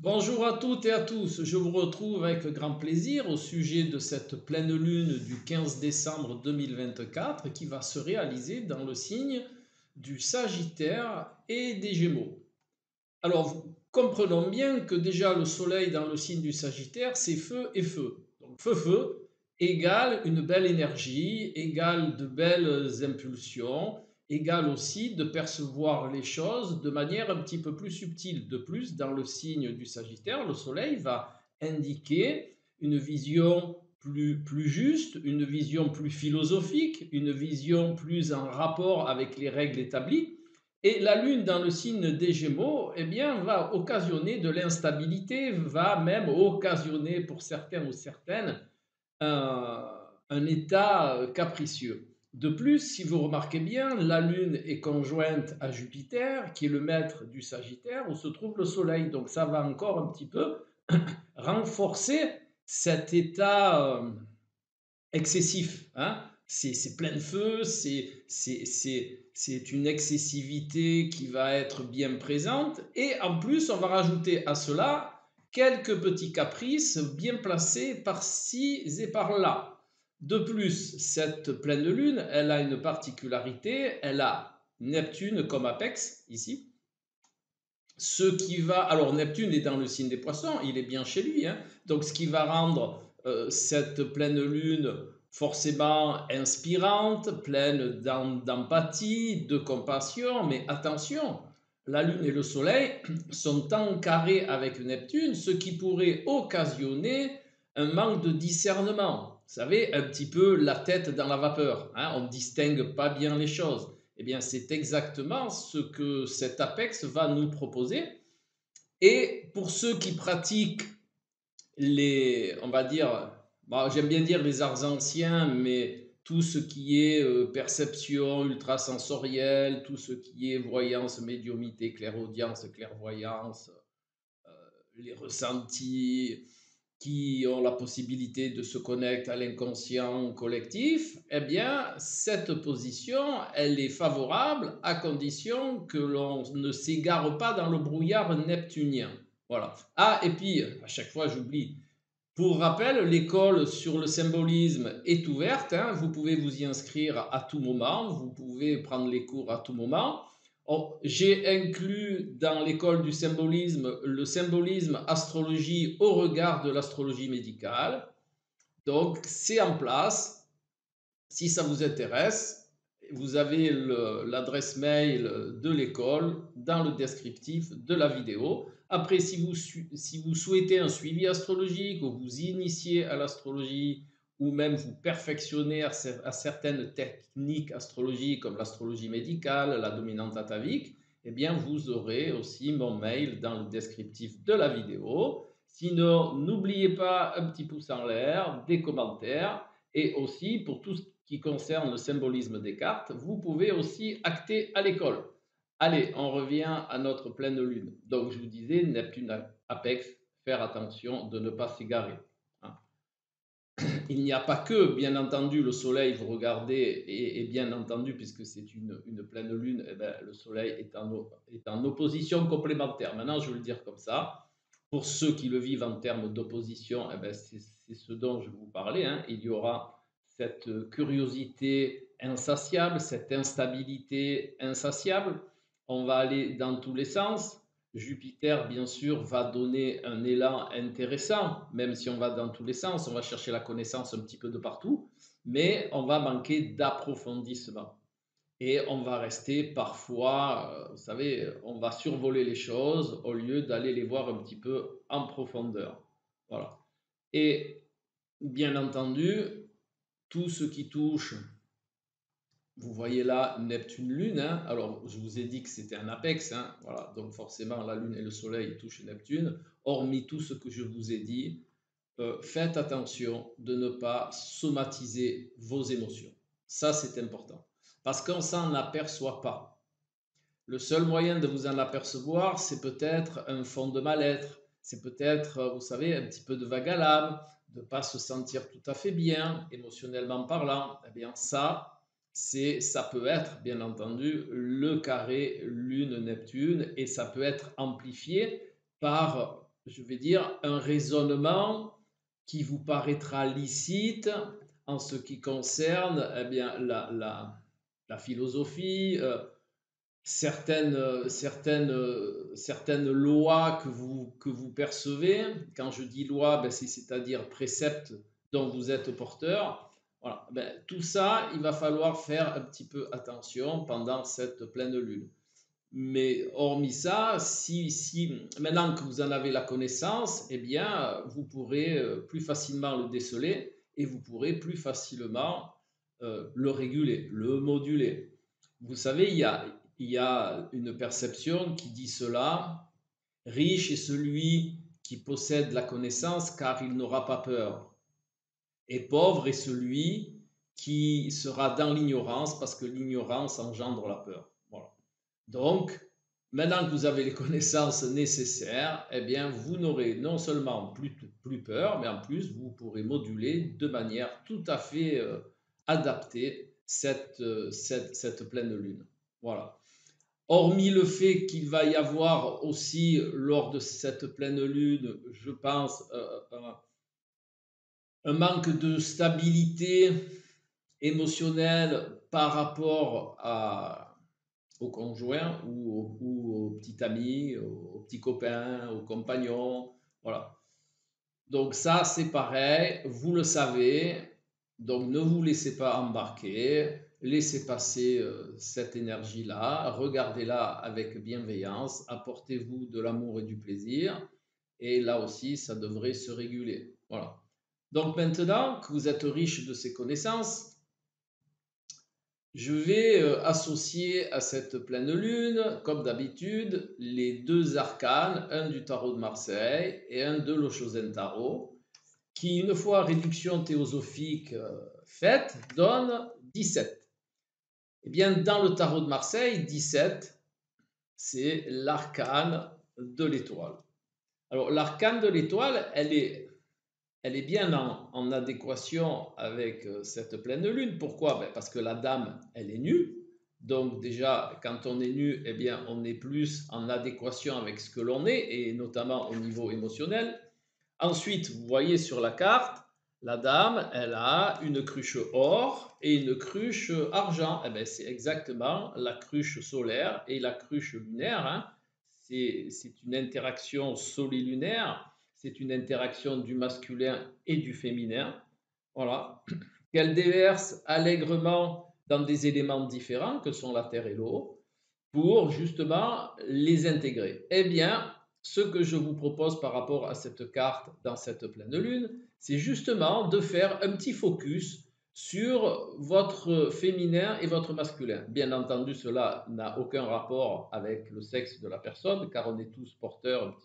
Bonjour à toutes et à tous, je vous retrouve avec grand plaisir au sujet de cette pleine lune du 15 décembre 2024 qui va se réaliser dans le signe du Sagittaire et des Gémeaux. Alors, comprenons bien que déjà le Soleil dans le signe du Sagittaire, c'est feu et feu. Donc, feu égale une belle énergie, égale de belles impulsions, égale aussi de percevoir les choses de manière un petit peu plus subtile. De plus, dans le signe du Sagittaire, le Soleil va indiquer une vision plus juste, une vision plus philosophique, une vision plus en rapport avec les règles établies. Et la Lune dans le signe des Gémeaux, eh bien, va occasionner de l'instabilité, va même occasionner pour certains ou certaines un, un état capricieux. De plus, si vous remarquez bien, la Lune est conjointe à Jupiter, qui est le maître du Sagittaire, où se trouve le Soleil. Donc ça va encore un petit peu renforcer cet état excessif. Hein. C'est plein de feu, c'est une excessivité qui va être bien présente. Et en plus, on va rajouter à cela quelques petits caprices bien placés par-ci et par-là. De plus, cette pleine lune, elle a une particularité, elle a Neptune comme apex ici. Ce qui va, alors Neptune est dans le signe des poissons, il est bien chez lui, hein, donc ce qui va rendre cette pleine lune forcément inspirante, pleine d'empathie, de compassion, mais attention, la lune et le soleil sont en carré avec Neptune, ce qui pourrait occasionner un manque de discernement. Vous savez, un petit peu la tête dans la vapeur, hein, on ne distingue pas bien les choses. Eh bien, c'est exactement ce que cet Apex va nous proposer. Et pour ceux qui pratiquent on va dire, bon, j'aime bien dire les arts anciens, mais tout ce qui est perception ultrasensorielle, tout ce qui est voyance, médiumité, clairaudience, clairvoyance, les ressentis, qui ont la possibilité de se connecter à l'inconscient collectif, eh bien, cette position, elle est favorable à condition que l'on ne s'égare pas dans le brouillard neptunien. Voilà. Ah, et puis, à chaque fois, j'oublie. Pour rappel, l'école sur le symbolisme est ouverte. Hein, vous pouvez vous y inscrire à tout moment. Vous pouvez prendre les cours à tout moment. Oh, j'ai inclus dans l'école du symbolisme le symbolisme astrologie au regard de l'astrologie médicale. Donc, c'est en place. Si ça vous intéresse, vous avez l'adresse mail de l'école dans le descriptif de la vidéo. Après, si vous souhaitez un suivi astrologique ou vous initiez à l'astrologie ou même vous perfectionnez à certaines techniques astrologiques comme l'astrologie médicale, la dominante atavique, eh bien, vous aurez aussi mon mail dans le descriptif de la vidéo. Sinon, n'oubliez pas un petit pouce en l'air, des commentaires et aussi pour tout ce qui concerne le symbolisme des cartes, vous pouvez aussi acter à l'école. Allez, on revient à notre pleine lune. Donc, je vous disais, Neptune Apex, faire attention de ne pas s'égarer. Hein. Il n'y a pas que, bien entendu, le soleil, vous regardez, et bien entendu, puisque c'est une pleine lune, eh ben, le soleil est en opposition complémentaire. Maintenant, je vais le dire comme ça. Pour ceux qui le vivent en termes d'opposition, eh ben, c'est ce dont je vous parlais. Hein. Il y aura cette curiosité insatiable, cette instabilité insatiable. On va aller dans tous les sens. Jupiter, bien sûr, va donner un élan intéressant, même si on va dans tous les sens, on va chercher la connaissance un petit peu de partout, mais on va manquer d'approfondissement. Et on va rester parfois, vous savez, on va survoler les choses au lieu d'aller les voir un petit peu en profondeur. Voilà. Et bien entendu, tout ce qui touche, vous voyez là Neptune Lune, hein. Alors je vous ai dit que c'était un apex, hein. Voilà. Donc forcément la Lune et le Soleil touchent Neptune. Hormis tout ce que je vous ai dit, faites attention de ne pas somatiser vos émotions. Ça c'est important. Parce qu'on s'en aperçoit pas. Le seul moyen de vous en apercevoir, c'est peut-être un fond de mal-être, c'est peut-être, vous savez, un petit peu de vague à l'âme, de ne pas se sentir tout à fait bien, émotionnellement parlant. Eh bien, ça peut être, bien entendu, le carré Lune-Neptune et ça peut être amplifié par je vais dire, un raisonnement qui vous paraîtra licite en ce qui concerne eh bien, la philosophie, certaines lois que vous percevez. Quand je dis loi, ben, c'est-à-dire préceptes dont vous êtes porteur. Voilà. Ben, tout ça, il va falloir faire un petit peu attention pendant cette pleine lune. Mais hormis ça, maintenant que vous en avez la connaissance, eh bien, vous pourrez plus facilement le déceler et vous pourrez plus facilement le réguler, le moduler. Vous savez, il y a une perception qui dit cela: riche est celui qui possède la connaissance car il n'aura pas peur. Et pauvre est celui qui sera dans l'ignorance parce que l'ignorance engendre la peur. Voilà. Donc, maintenant que vous avez les connaissances nécessaires, eh bien, vous n'aurez non seulement plus peur, mais en plus, vous pourrez moduler de manière tout à fait adaptée cette pleine lune. Voilà. Hormis le fait qu'il va y avoir aussi, lors de cette pleine lune, je pense, un manque de stabilité émotionnelle par rapport au conjoint ou au petit ami, au petit copain, au compagnon. Voilà. Donc ça, c'est pareil, vous le savez. Donc ne vous laissez pas embarquer, laissez passer cette énergie-là, regardez-la avec bienveillance, apportez-vous de l'amour et du plaisir. Et là aussi, ça devrait se réguler. Voilà. Donc maintenant que vous êtes riche de ces connaissances, je vais associer à cette pleine lune, comme d'habitude, les deux arcanes, un du tarot de Marseille et un de l'Oshozen Tarot, qui, une fois réduction théosophique faite, donne 17. Eh bien, dans le tarot de Marseille, 17, c'est l'arcane de l'étoile. Alors, l'arcane de l'étoile, elle est bien en adéquation avec cette pleine lune. Pourquoi? Ben, parce que la dame, elle est nue. Donc déjà, quand on est nu, eh bien, on est plus en adéquation avec ce que l'on est, et notamment au niveau émotionnel. Ensuite, vous voyez sur la carte, la dame, elle a une cruche or et une cruche argent. Eh bien, c'est exactement la cruche solaire et la cruche lunaire. Hein. C'est une interaction solilunaire. C'est une interaction du masculin et du féminin. Voilà. Qu'elle déverse allègrement dans des éléments différents que sont la terre et l'eau pour justement les intégrer. Eh bien, ce que je vous propose par rapport à cette carte dans cette pleine lune, c'est justement de faire un petit focus sur votre féminin et votre masculin. Bien entendu, cela n'a aucun rapport avec le sexe de la personne, car on est tous porteurs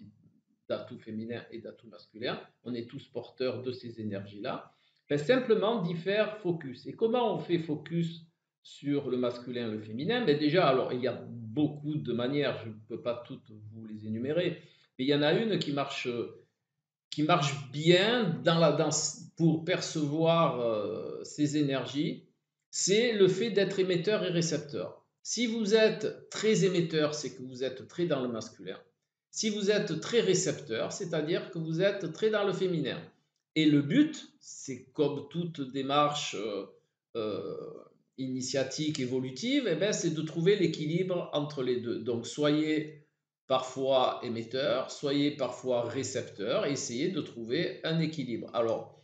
d'atouts féminins et d'atouts masculins. On est tous porteurs de ces énergies-là. Mais simplement d'y faire focus. Et comment on fait focus sur le masculin et le féminin? Mais déjà, alors, il y a beaucoup de manières, je ne peux pas toutes vous les énumérer, mais il y en a une qui marche bien pour percevoir ces énergies, c'est le fait d'être émetteur et récepteur. Si vous êtes très émetteur, c'est que vous êtes très dans le masculin. Si vous êtes très récepteur, c'est-à-dire que vous êtes très dans le féminin. Et le but, c'est comme toute démarche euh, initiatique, évolutive, eh bien, c'est de trouver l'équilibre entre les deux. Donc soyez parfois émetteur, soyez parfois récepteur, et essayez de trouver un équilibre. Alors,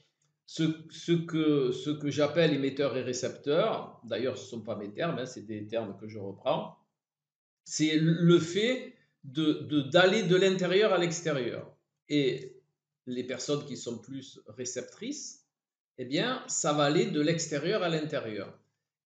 ce que j'appelle émetteur et récepteur, d'ailleurs ce ne sont pas mes termes, hein, c'est des termes que je reprends, c'est le fait d'aller de l'intérieur à l'extérieur. Et les personnes qui sont plus réceptrices, eh bien, ça va aller de l'extérieur à l'intérieur.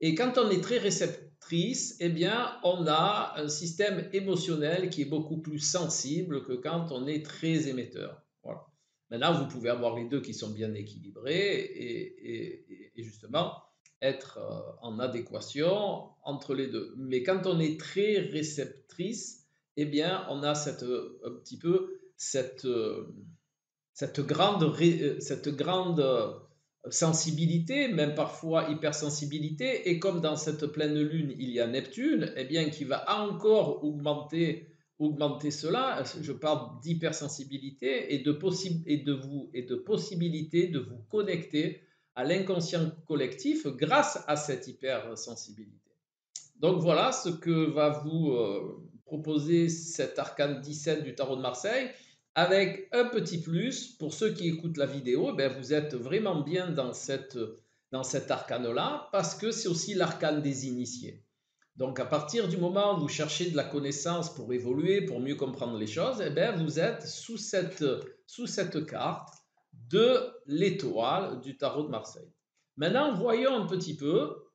Et quand on est très réceptrice, eh bien, on a un système émotionnel qui est beaucoup plus sensible que quand on est très émetteur. Voilà. Maintenant, vous pouvez avoir les deux qui sont bien équilibrés et justement être en adéquation entre les deux. Mais quand on est très réceptrice, eh bien, on a un petit peu cette grande sensibilité, même parfois hypersensibilité, et comme dans cette pleine lune, il y a Neptune, eh bien, qui va encore augmenter augmenter cela, je parle d'hypersensibilité et de possibilité de vous connecter à l'inconscient collectif grâce à cette hypersensibilité. Donc voilà ce que va vous proposer cet arcane 17 du tarot de Marseille, avec un petit plus, pour ceux qui écoutent la vidéo, ben vous êtes vraiment bien dans cet arcane-là, parce que c'est aussi l'arcane des initiés. Donc à partir du moment où vous cherchez de la connaissance pour évoluer, pour mieux comprendre les choses, eh bien, vous êtes sous cette carte de l'étoile du tarot de Marseille. Maintenant, voyons un petit peu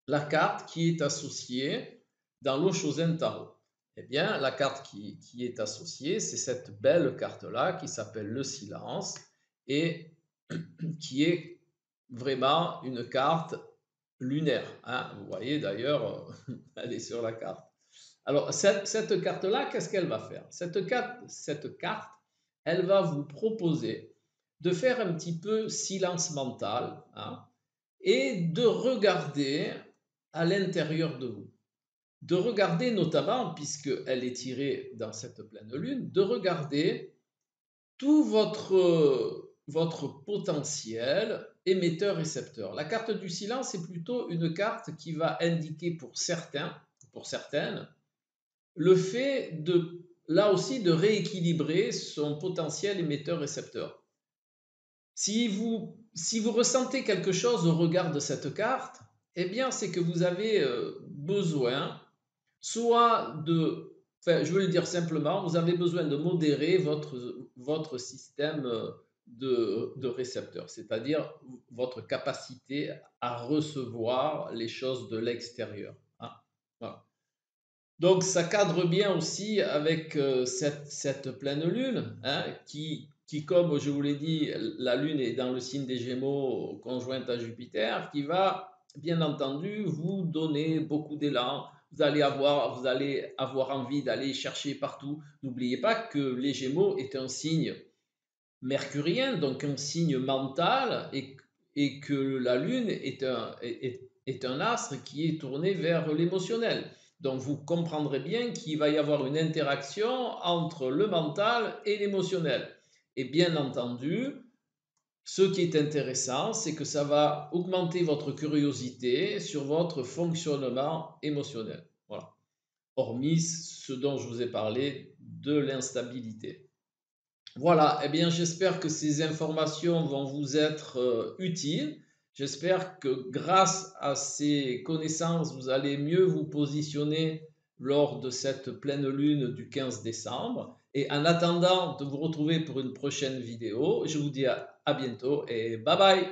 la carte qui est associée dans l'Oshozen Tarot. Eh bien, la carte qui est associée, c'est cette belle carte-là qui s'appelle le silence et qui est vraiment une carte lunaire. Hein. Vous voyez d'ailleurs, elle est sur la carte. Alors, cette carte-là, qu'est-ce qu'elle va faire? Cette carte, elle va vous proposer de faire un petit peu silence mental, hein, et de regarder à l'intérieur de vous. De regarder notamment, puisqu'elle est tirée dans cette pleine lune, de regarder tout votre potentiel émetteur-récepteur. La carte du silence est plutôt une carte qui va indiquer pour certains, pour certaines, le fait de, là aussi, de rééquilibrer son potentiel émetteur-récepteur. Si vous ressentez quelque chose au regard de cette carte, eh bien, c'est que vous avez besoin, soit de, enfin, je veux le dire simplement, vous avez besoin de modérer votre système de récepteur, c'est-à-dire votre capacité à recevoir les choses de l'extérieur. Hein. Voilà. Donc, ça cadre bien aussi avec cette pleine lune, hein, qui, comme je vous l'ai dit, la lune est dans le signe des Gémeaux, conjointe à Jupiter, qui va, bien entendu, vous donner beaucoup d'élan. Vous allez avoir envie d'aller chercher partout. N'oubliez pas que les Gémeaux est un signe mercurien, donc un signe mental, et que la lune est un astre qui est tourné vers l'émotionnel. Donc vous comprendrez bien qu'il va y avoir une interaction entre le mental et l'émotionnel. Et bien entendu, ce qui est intéressant, c'est que ça va augmenter votre curiosité sur votre fonctionnement émotionnel. Voilà. Hormis ce dont je vous ai parlé de l'instabilité. Voilà, eh bien j'espère que ces informations vont vous être utiles. J'espère que grâce à ces connaissances, vous allez mieux vous positionner lors de cette pleine lune du 15 décembre. Et en attendant de vous retrouver pour une prochaine vidéo, je vous dis à bientôt et bye bye.